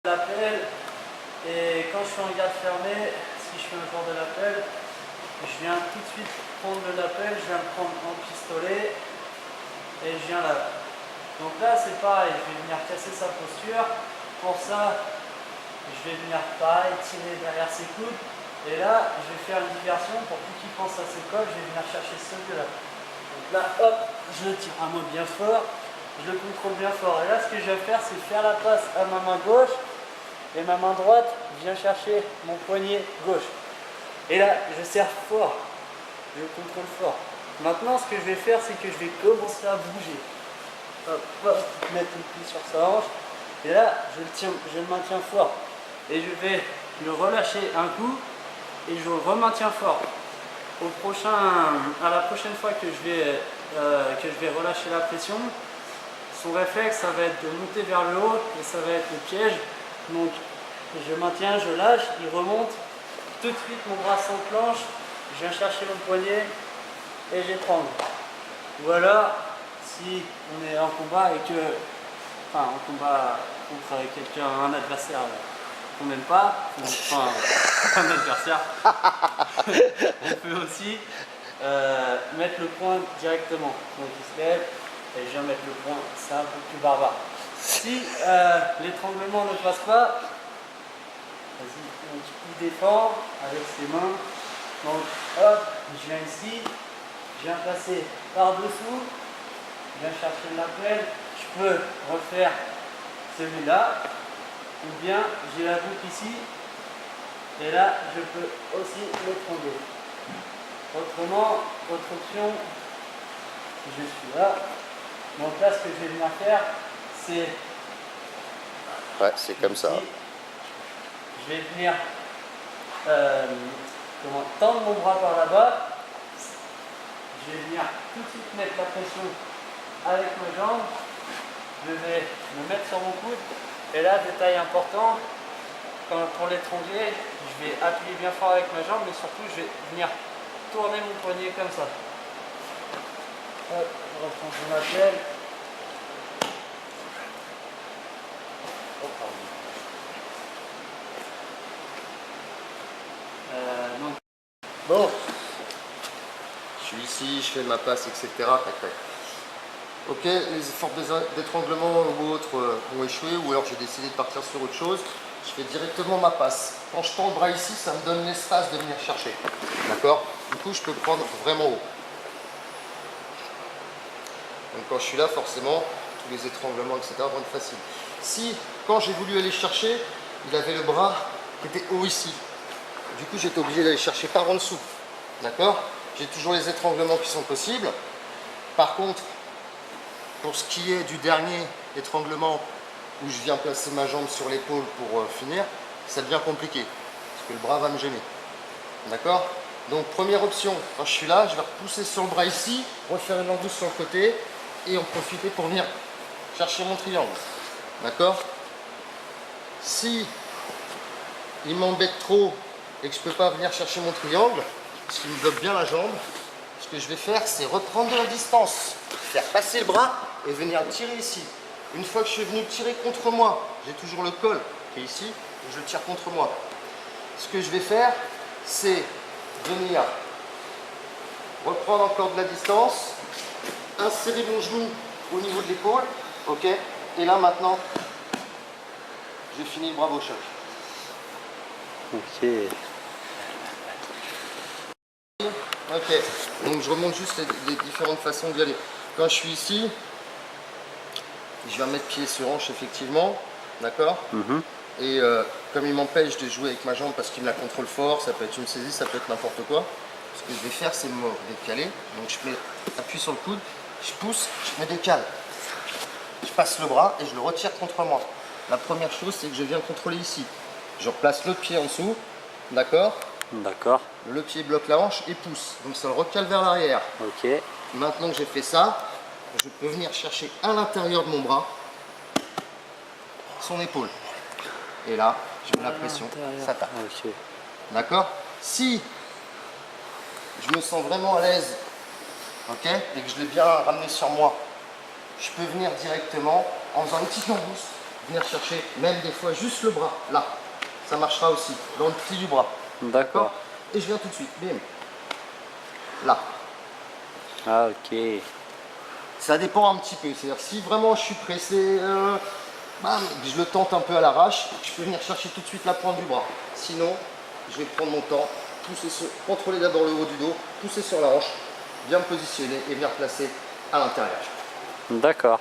l'appel et quand je suis en garde fermée, si je fais un genre de l'appel, je viens tout de suite prendre le lapel, je viens le prendre en pistolet et je viens là. Donc là c'est pareil, je vais venir casser sa posture. Pour ça, je vais venir pareil tirer derrière ses coudes et là je vais faire une diversion pour plus qu'il pense à ses cols, je vais venir chercher celui-là. Donc là hop, je le tire à moi bien fort, je le contrôle bien fort et là ce que je vais faire c'est faire la passe à ma main gauche et ma main droite vient chercher mon poignet gauche. Et là, je serre fort, je contrôle fort. Maintenant, ce que je vais faire, c'est que je vais commencer à bouger. Hop, hop, mettre le pied sur sa hanche. Et là, je le maintiens fort. Et je vais le relâcher un coup et je le remaintiens fort. À la prochaine fois que je vais relâcher la pression, son réflexe, ça va être de monter vers le haut et ça va être le piège. Donc, je maintiens, je lâche, il remonte. Tout de suite, mon bras s'enclenche, je viens chercher mon poignet et j'étrangle. Ou alors, si on est en combat et que, enfin, en combat contre quelqu'un, un adversaire qu'on n'aime pas, enfin, un adversaire, on peut aussi mettre le poing directement. Donc, il se lève et je viens mettre le poing, c'est un peu plus barbare. Si l'étranglement ne passe pas, vas-y, il défend avec ses mains. Donc hop, je viens ici, je viens passer par-dessous, je viens chercher l'appel, je peux refaire celui-là, ou bien j'ai la boucle ici, et là je peux aussi l'étrangler. Autrement, autre option, je suis là. Donc là ce que je vais venir faire, c'est... Ouais, c'est comme ça. Je vais venir tendre mon bras par là-bas. Je vais venir tout de suite mettre la pression avec mes jambes. Je vais me mettre sur mon coude. Et là, détail important, pour l'étrangler, je vais appuyer bien fort avec ma jambe, mais surtout je vais venir tourner mon poignet comme ça. Hop, je reprends mon appel. Oh, pardon. Bon, je suis ici, je fais ma passe, etc. Tac, tac. Ok, les efforts d'étranglement ou autres ont échoué, ou alors j'ai décidé de partir sur autre chose. Je fais directement ma passe. Quand je tends le bras ici, ça me donne l'espace de venir chercher. D'accord? Du coup, je peux prendre vraiment haut. Donc quand je suis là, forcément, tous les étranglements, etc. vont être faciles. Si, quand j'ai voulu aller chercher, il avait le bras qui était haut ici. Du coup, j'étais obligé d'aller chercher par en dessous. D'accord? J'ai toujours les étranglements qui sont possibles. Par contre, pour ce qui est du dernier étranglement où je viens placer ma jambe sur l'épaule pour finir, ça devient compliqué. Parce que le bras va me gêner. D'accord? Donc, première option, quand je suis là, je vais repousser sur le bras ici, refaire une embouche sur le côté et en profiter pour venir chercher mon triangle. D'accord? Si il m'embête trop et que je ne peux pas venir chercher mon triangle, parce qu'il me bloque bien la jambe, ce que je vais faire, c'est reprendre de la distance, faire passer le bras et venir tirer ici. Une fois que je suis venu tirer contre moi, j'ai toujours le col qui est ici, et je le tire contre moi. Ce que je vais faire, c'est venir reprendre encore de la distance, insérer mon genou au niveau de l'épaule, ok, et là maintenant, j'ai fini le bravo choc. Ok. Ok, donc je remonte juste les différentes façons d'y aller. Quand je suis ici, je vais mettre pied sur hanche effectivement, d'accord. Et comme il m'empêche de jouer avec ma jambe parce qu'il me la contrôle fort, ça peut être une saisie, ça peut être n'importe quoi. Ce que je vais faire, c'est me décaler. Donc je mets appui sur le coude, je pousse, je me décale. Je passe le bras et je le retire contre moi. La première chose, c'est que je viens contrôler ici. Je replace l'autre pied en dessous, d'accord. D'accord. Le pied bloque la hanche et pousse. Donc ça le recale vers l'arrière. Ok. Maintenant que j'ai fait ça, je peux venir chercher à l'intérieur de mon bras son épaule. Et là, je mets la pression, ça tape. Okay. D'accord? Si je me sens vraiment à l'aise, ok, et que je l'ai bien ramené sur moi, je peux venir directement en faisant une petite embouche, venir chercher même des fois juste le bras, là. Ça marchera aussi, dans le pli du bras. D'accord. Et je viens tout de suite, bim. Là. Ah, ok. Ça dépend un petit peu. C'est-à-dire si vraiment je suis pressé, bam, je le tente un peu à l'arrache, je peux venir chercher tout de suite la pointe du bras. Sinon, je vais prendre mon temps, contrôler d'abord le haut du dos, pousser sur la hanche, bien me positionner et venir placer à l'intérieur. D'accord.